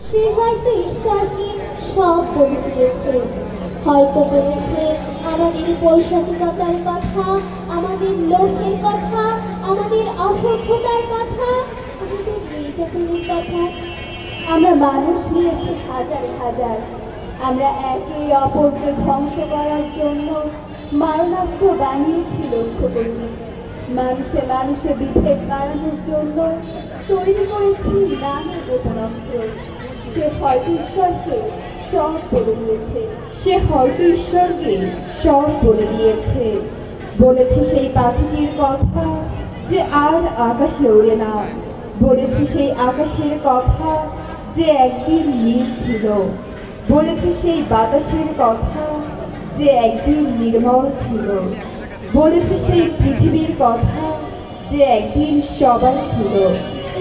সে হয়তো ঈশ্বরকে সব বলে দিয়েছে, হয়তো বলেছে আমাদের পৈশাচিকতার কথা, আমাদের লোভের কথা, আমাদের অসভ্যতার কথা, আমাদের নির্যাতনের কথা। আমরা মানুষ নিয়েছি হাজার হাজার, আমরা একে অপরকে ধ্বংস করার জন্য মারণাস্ত্র বানিয়েছি লক্ষ কোটি। মানুষে মানুষে বিভেদ বাড়ানোর জন্য তৈরি করেছি নানা গোপন অস্ত্র। সে হয়তো ঈশ্বরকে সব বলে দিয়েছে, সে হয়তো ঈশ্বরকে সব বলে দিয়েছে। বলেছে সেই পাখিটির কথা যে আর আকাশে ওড়ে না, বলেছে সেই আকাশের কথা যে একদিন নীল ছিল, বলেছে সেই বাতাসের কথা যে একদিন নির্মল ছিল, বলেছে সেই পৃথিবীর কথা যে একদিন সবার ছিল।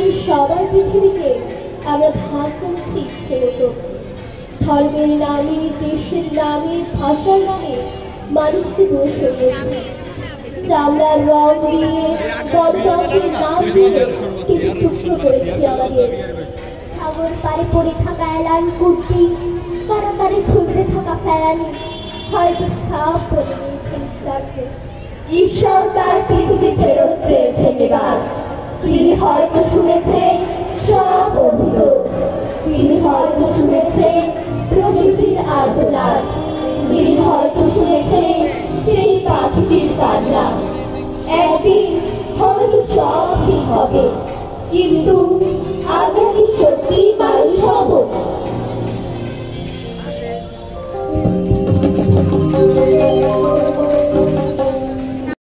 এই সবার পৃথিবীকে আমরা ভাগ করেছি ইচ্ছে মতো। ধর্মের নামে, দেশের নামে, ভাষার নামে মানুষকে দোষ সরিয়েছি। চামড়ার রং দিয়ে, গণতন্ত্রের নাম দিয়ে কেটে টুকরো করেছি আমাদের। সাগর পাড়ে পড়ে থাকা এলান কুর্তি, কারাগারে ঝুলতে থাকা ফেলানি, হয়তো সব বলে দিয়েছে ঈশ্বরকে। ঈশ্বর তার পৃথিবী ফেরত চেয়েছেন এবার। তিনি হয়তো শুনেছেন সব অভিযোগ, তিনি হয়তো শুনেছেন প্রকৃতির আর্তনাদ, তিনি হয়তো শুনেছেন সেই পাখিটির কান্না। একদিন হয়তো সব ঠিক হবে, কিন্তু আমরা কি সত্যি মানুষ হব?